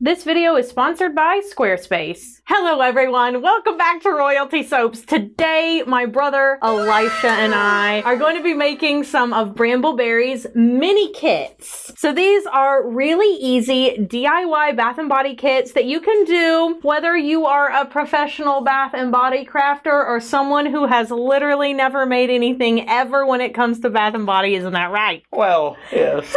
This video is sponsored by Squarespace. Hello everyone, welcome back to Royalty Soaps. Today, my brother Elisha and I are going to be making some of Brambleberry's mini kits. So these are really easy DIY bath and body kits that you can do whether you are a professional bath and body crafter or someone who has literally never made anything ever when it comes to bath and body, isn't that right? Well, yes.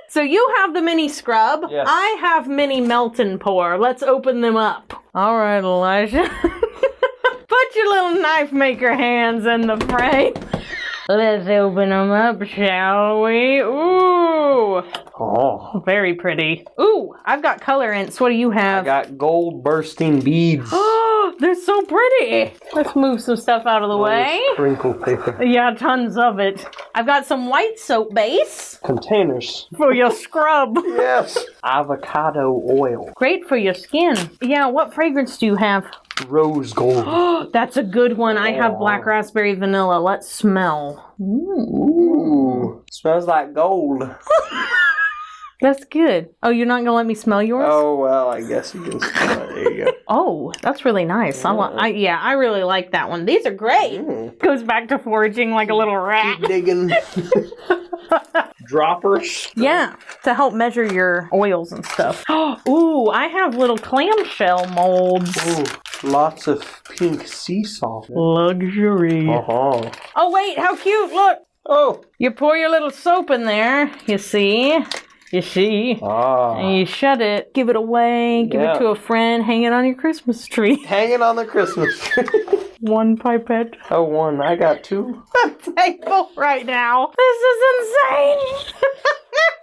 So you have the mini scrub. Yes. I have mini melt and pour. Let's open them up. All right, Elijah. Put your little knife maker hands in the fray. Let's open them up, shall we? Ooh. Oh. Very pretty. Ooh, I've got colorants. What do you I have? got gold bursting beads. Oh, they're so pretty. Let's move some stuff out of the way. Sprinkle paper. Yeah, tons of it. I've got some white soap base Containers. for your scrub. Yes. Avocado oil. Great for your skin. Yeah, what fragrance do you have? Rose gold. Oh, that's a good one. I have black raspberry vanilla. Let's smell. Ooh. Smells like gold. That's good. Oh, you're not gonna let me smell yours? Oh, well, I guess you can smell it. There you go. Oh, that's really nice. I really like that one. These are great. Goes back to foraging like a little rat. Keep digging. Droppers. Yeah, to help measure your oils and stuff. Ooh, I have little clamshell molds. Ooh, lots of pink sea salt. Luxury. Uh-huh. Oh, wait, how cute. Look. Oh. You pour your little soap in there, you see. Ah. And you shut it, give it away, give it to a friend, hang it on your Christmas tree. Hanging on the Christmas tree. One pipette. Oh, one. I got two. Thankful right now. This is insane.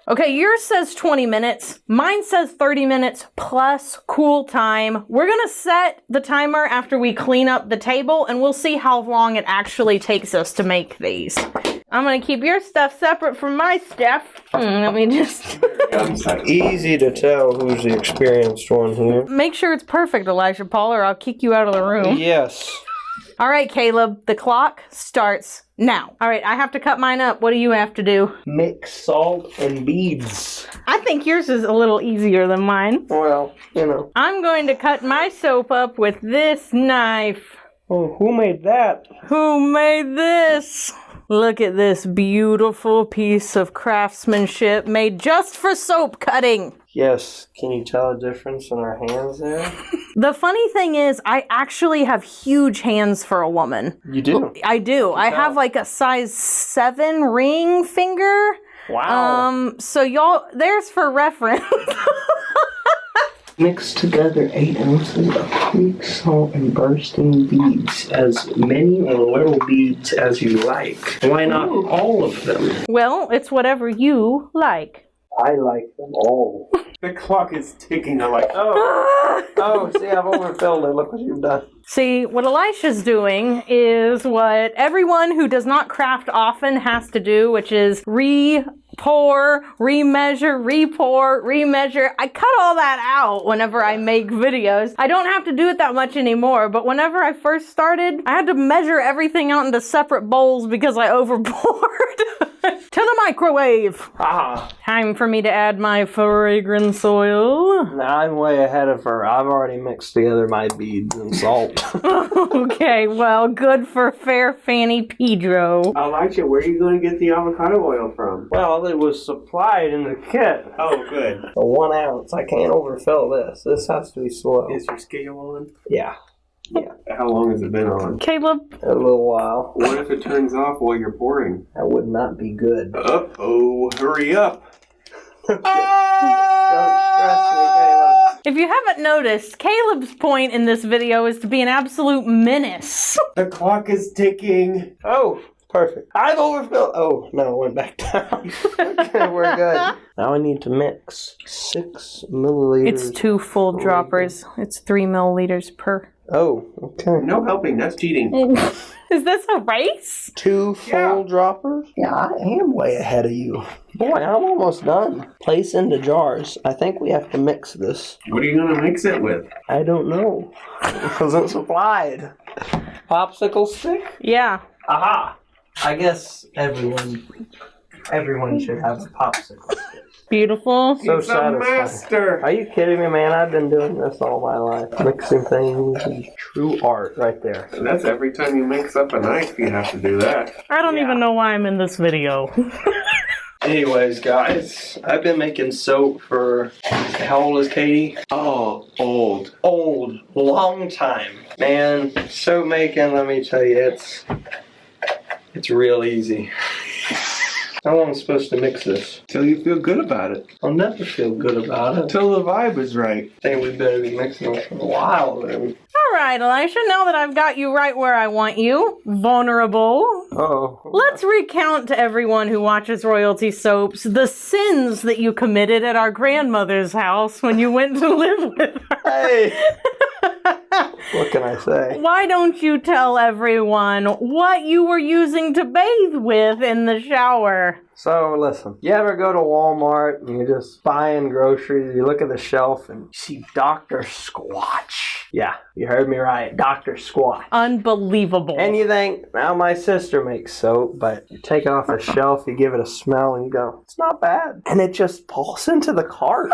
Okay, yours says 20 minutes. Mine says 30 minutes plus cool time. We're gonna set the timer after we clean up the table and we'll see how long it actually takes us to make these. I'm gonna keep your stuff separate from my stuff. Let me just... Easy to tell who's the experienced one here. Make sure it's perfect, Elijah Paul, or I'll kick you out of the room. Yes. All right, Caleb, the clock starts now. All right, I have to cut mine up. What do you have to do? Mix salt and beads. I think yours is a little easier than mine. Well, you know. I'm going to cut my soap up with this knife. Oh, who made that? Who made this? Look at this beautiful piece of craftsmanship made just for soap cutting. Yes. Can you tell a difference in our hands there? The funny thing is, I actually have huge hands for a woman. You do? I do. I have like a size 7 ring finger. Wow. So y'all, there's for reference. Mix together 8 ounces of Greek salt and bursting beads. As many or little beads as you like. Why not all of them? Well, it's whatever you like. I like them all. The clock is ticking. I'm like, oh, see, I've overfilled it. Look what you've done. See, what Elisha's doing is what everyone who does not craft often has to do, which is pour, remeasure, re-pour, remeasure. I cut all that out whenever I make videos. I don't have to do it that much anymore, but whenever I first started, I had to measure everything out into separate bowls because I overpoured. To the microwave. Time for me to add my fragrance oil. Now I'm way ahead of her. I've already mixed together my beads and salt. Okay, well, good for fair Fanny Pedro. Elijah, where are you going to get the avocado oil from? Well, it was supplied in the kit. Oh, good. 1 ounce. I can't overfill this. This has to be slow. Is your scale on? Yeah. How long has it been on? Caleb. A little while. What if it turns off while you're pouring? That would not be good. Uh-oh, hurry up. Don't stress me, Caleb. If you haven't noticed, Caleb's point in this video is to be an absolute menace. The clock is ticking. Oh, perfect. I've overfilled. Oh, no, it went back down. Okay, we're good. Now I need to mix 6 milliliters. It's 2 full droppers. It's 3 milliliters per. Oh, okay. No helping, that's cheating. Is this a race? 2 full droppers? Yeah, I am way ahead of you. Boy, I'm almost done. Place into jars. I think we have to mix this. What are you going to mix it with? I don't know. Because it's supplied. Popsicle stick? Yeah. Aha! I guess everyone should have a popsicle stick. Beautiful. So It's a satisfying. master. Are you kidding me, man? I've been doing this all my life. Mixing things is true art right there. And that's every time you mix up a knife, you have to do that. I don't even know why I'm in this video. Anyways, guys, I've been making soap for, how old is Katie? Oh, old. Old, long time. Man, soap making, let me tell you, it's real easy. How long am I supposed to mix this? Till you feel good about it. I'll never feel good about it. Till the vibe is right. I think we better be mixing it for a while then. All right, Elisha, now that I've got you right where I want you, vulnerable, Oh. let's recount to everyone who watches Royalty Soaps the sins that you committed at our grandmother's house when you went to live with her. Hey! What can I say? Why don't you tell everyone what you were using to bathe with in the shower? So listen, you ever go to Walmart and you're just buying groceries, you look at the shelf and you see Dr. Squatch. Yeah, you heard me right, Dr. Squatch. Unbelievable. And you think, now my sister makes soap, but you take it off the shelf, you give it a smell and you go, it's not bad. And it just falls into the cart.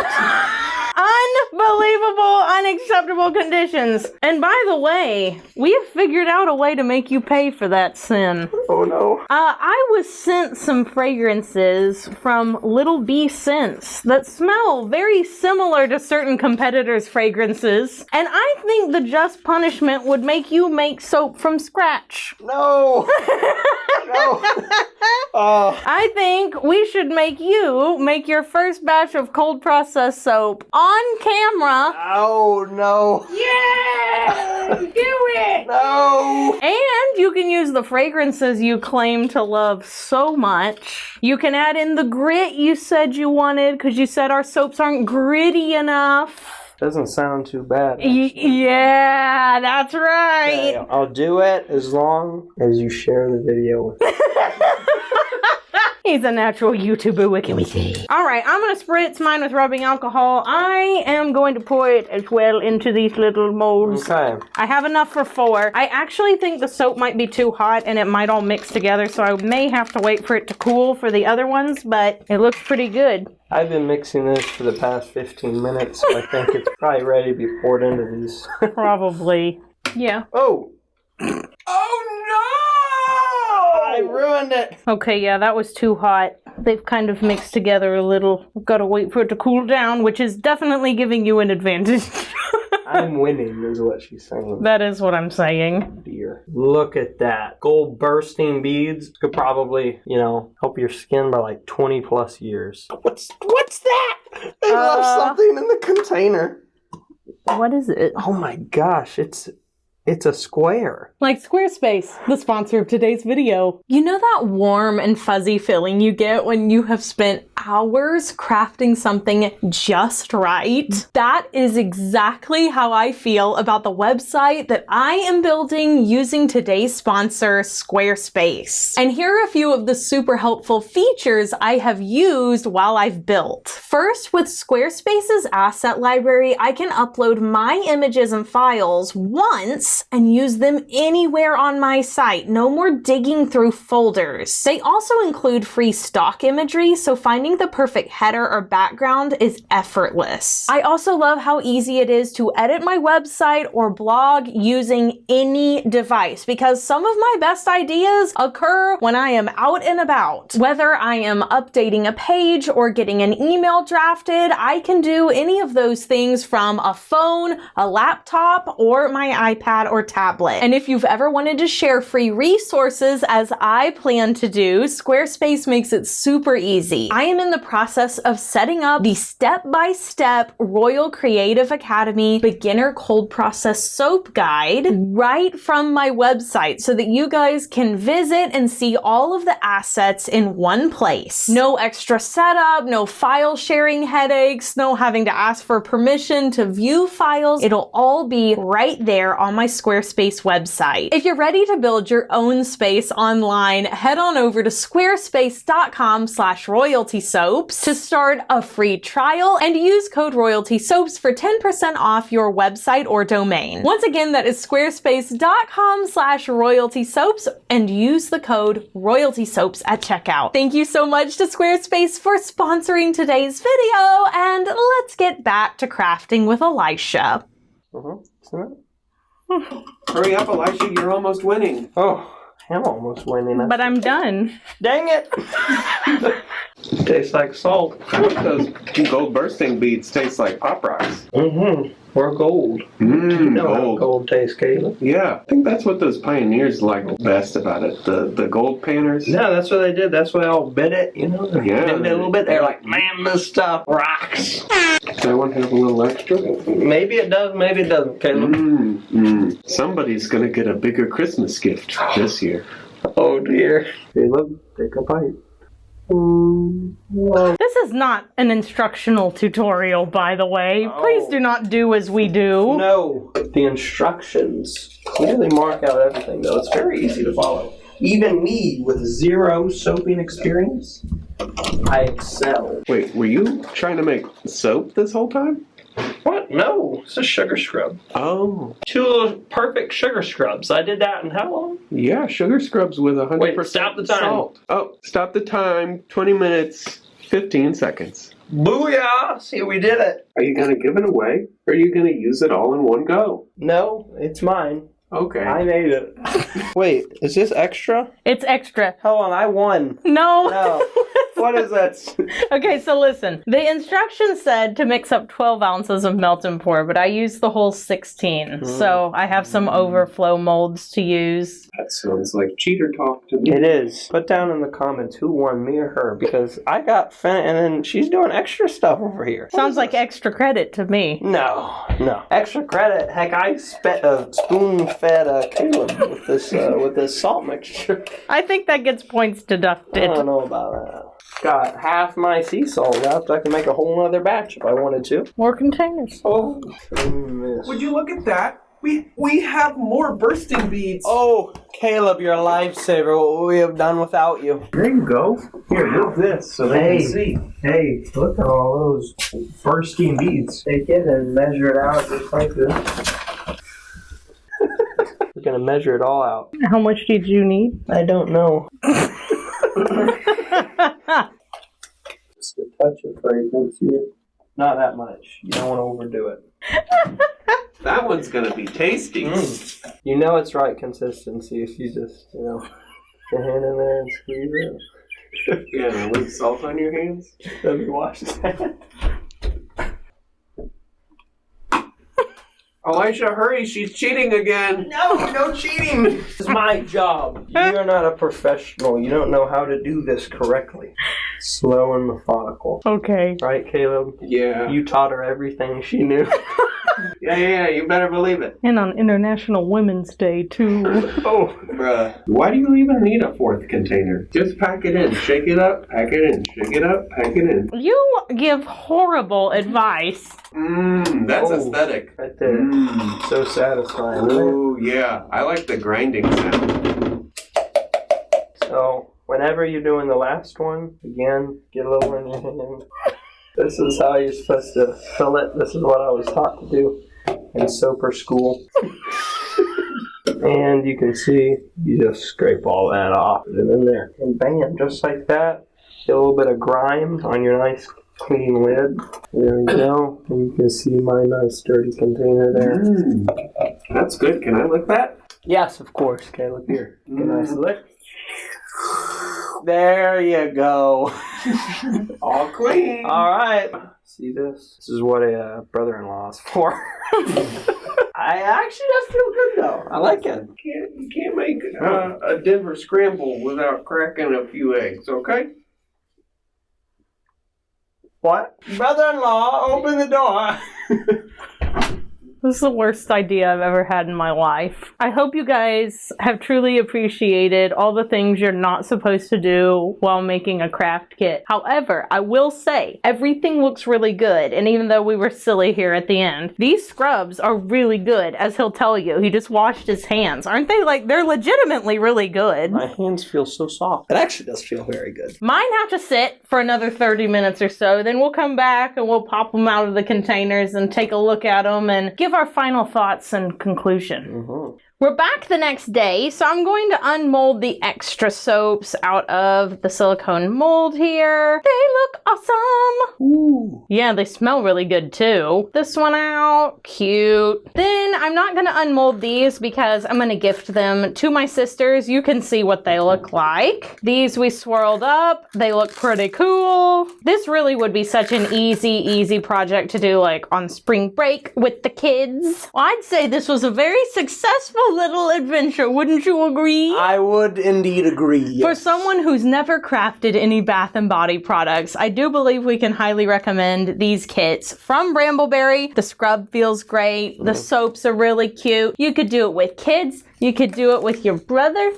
Unbelievable, unacceptable conditions. And by the way, we have figured out a way to make you pay for that sin. Oh no. I was sent some fragrances from Little Bee Scents that smell very similar to certain competitors' fragrances, and I think the just punishment would make you make soap from scratch. No. No. I think we should make you make your first batch of cold processed soap on camera. Oh no. Yeah! Do it! No. And you can use the fragrances you claim to love so much. You can add in the grit you said you wanted, because you said our soaps aren't gritty enough. Doesn't sound too bad. Yeah, that's right. Okay, I'll do it as long as you share the video with me. He's a natural YouTuber, what can we say? Alright, I'm going to spritz mine with rubbing alcohol. I am going to pour it as well into these little molds. Okay. I have enough for 4. I actually think the soap might be too hot and it might all mix together, so I may have to wait for it to cool for the other ones, but it looks pretty good. I've been mixing this for the past 15 minutes, so I think it's probably ready to be poured into these. Probably. Yeah. Oh! Oh no! I ruined it! Okay, yeah, that was too hot. They've kind of mixed together a little. We've got to wait for it to cool down, which is definitely giving you an advantage. I'm winning, is what she's saying. That is what I'm saying. Dear. Look at that. Gold bursting beads could probably, help your skin by like 20 plus years. What's that? They left something in the container. What is it? Oh my gosh, it's a square. Like Squarespace, the sponsor of today's video. You know that warm and fuzzy feeling you get when you have spent hours crafting something just right? That is exactly how I feel about the website that I am building using today's sponsor, Squarespace. And here are a few of the super helpful features I have used while I've built. First, with Squarespace's asset library, I can upload my images and files once and use them anywhere on my site. No more digging through folders. They also include free stock imagery, so finding the perfect header or background is effortless. I also love how easy it is to edit my website or blog using any device, because some of my best ideas occur when I am out and about. Whether I am updating a page or getting an email drafted, I can do any of those things from a phone, a laptop, or my iPad or tablet. And if you've ever wanted to share free resources, as I plan to do, Squarespace makes it super easy. I am in the process of setting up the step-by-step Royal Creative Academy Beginner Cold Process Soap Guide right from my website so that you guys can visit and see all of the assets in one place. No extra setup, no file sharing headaches, no having to ask for permission to view files. It'll all be right there on my Squarespace website. If you're ready to build your own space online, head on over to squarespace.com/royaltysoaps to start a free trial and use code royaltysoaps for 10% off your website or domain. Once again, that is squarespace.com/royaltysoaps and use the code royaltysoaps at checkout. Thank you so much to Squarespace for sponsoring today's video, and let's get back to crafting with Elisha. Hurry up, Elisha, you're almost winning. Oh, I'm almost winning. But I'm done. Dang it! Tastes like salt. I think those gold bursting beads taste like Pop Rocks. Mm-hmm. Or gold. You know how Gold. gold tastes, Caleb. Yeah, I think that's what those pioneers liked best about it. The gold painters. Yeah, that's what they did. That's why they all bit it, you know? They Yeah. bit it a little bit. They're like, man, this stuff rocks. Does that one have a little extra? Maybe it does, maybe it doesn't, Caleb. Somebody's gonna get a bigger Christmas gift this year. Oh, dear. Caleb, take a bite. This is not an instructional tutorial, by the way. Please do not do as we do. No, the instructions clearly mark out everything, though. It's very easy to follow. Even me, with zero soaping experience, I excel. Wait, were you trying to make soap this whole time? What? No, it's a sugar scrub. Oh, 2 perfect sugar scrubs. I did that in how long? yeah, sugar scrubs with 100% Wait, stop the time. salt. Oh, stop the time. 20 minutes, 15 seconds. Booyah! See, we did it. Are you gonna give it away? Or are you gonna use it all in one go? No, it's mine. Okay. I made it. Wait, is this extra? It's extra. Hold on, I won. No. No. What is that? Okay, so listen. The instructions said to mix up 12 ounces of melt and pour, but I used the whole 16. So I have some overflow molds to use. That sounds like cheater talk to me. It is. Put down in the comments who won, me or her, because I got Fenn and then she's doing extra stuff over here. Sounds like extra credit to me. No. Extra credit. Heck, I spoon-fed Caleb with this salt mixture. I think that gets points I deducted. don't know about that. Got half my sea salt left. I can make a whole other batch if I wanted to. More containers. Oh, Would you look at that? We have more bursting beads. Oh, Caleb, you're a lifesaver. What would we have done without you? There you go. Here, move this so they can see. Hey, look at all those bursting beads. Take it and measure it out just like this. We're gonna measure it all out. How much did you need? I don't know. Just a touch of fragrance here. Not that much. You don't want to overdo it. That one's gonna be tasty. You know it's right consistency if you just, put your hand in there and squeeze it. Yeah, leave salt on your hands. Let me wash that. Elisha, hurry, she's cheating again. No cheating! This is my job. You're not a professional. You don't know how to do this correctly. Slow and methodical. Okay. Right, Caleb? Yeah. You taught her everything she knew. Yeah, you better believe it. And on International Women's Day, too. Oh, bruh. Why do you even need a 4th container? Just pack it in, shake it up, pack it in, shake it up, pack it in. You give horrible advice. That's Oh. aesthetic. Right there. So satisfying. Oh, yeah. I like the grinding sound. So, whenever you're doing the last one, again, get a little in your hand. This is how you're supposed to fill it. This is what I was taught to do in soaper school. And you can see, you just scrape all that off and in there. And bam, just like that. Get a little bit of grime on your nice clean lid. There we go. And you can see my nice dirty container there. That's good. Can I lick that? Yes, of course, Caleb. Here, get a nice lick. There you go. All clean. All right. See this? This is what a brother-in-law is for. I actually does feel good though. I like it. You can't make a Denver scramble without cracking a few eggs, okay? What? Brother-in-law, open the door. This is the worst idea I've ever had in my life. I hope you guys have truly appreciated all the things you're not supposed to do while making a craft kit. However, I will say everything looks really good, and even though we were silly here at the end, these scrubs are really good, as he'll tell you. He just washed his hands. Aren't they like, they're legitimately really good. My hands feel so soft. It actually does feel very good. Mine have to sit for another 30 minutes or so, then we'll come back and we'll pop them out of the containers and take a look at them and give our final thoughts and conclusion. We're back the next day, so I'm going to unmold the extra soaps out of the silicone mold here. They look awesome! Ooh. Yeah, they smell really good too. This one out, cute. Then I'm not gonna unmold these because I'm gonna gift them to my sisters. You can see what they look like. These we swirled up. They look pretty cool. This really would be such an easy project to do like on spring break with the kids. Well, I'd say this was a very successful little adventure, wouldn't you agree? I would indeed agree. Yes. For someone who's never crafted any Bath & Body products, I do believe we can highly recommend these kits from Brambleberry. The scrub feels great. The soaps are really cute. You could do it with kids. You could do it with your brother.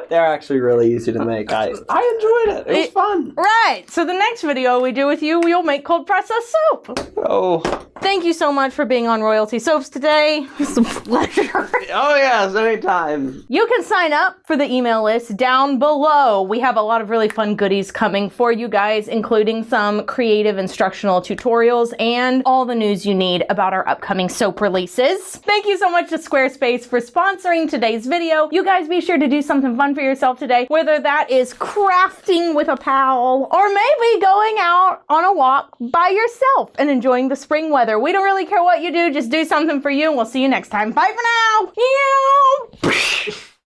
They're actually really easy to make. I enjoyed it. It was fun. Right. So the next video we do with you, we'll make cold processed soap. Oh. Thank you so much for being on Royalty Soaps today. It's a pleasure. Oh yes, anytime. You can sign up for the email list down below. We have a lot of really fun goodies coming for you guys, including some creative instructional tutorials and all the news you need about our upcoming soap releases. Thank you so much to Squarespace for sponsoring today's video. You guys be sure to do something fun for yourself today, whether that is crafting with a pal or maybe going out on a walk by yourself and enjoying the spring weather. We don't really care what you do, just do something for you, and we'll see you next time. Bye for now. Ew.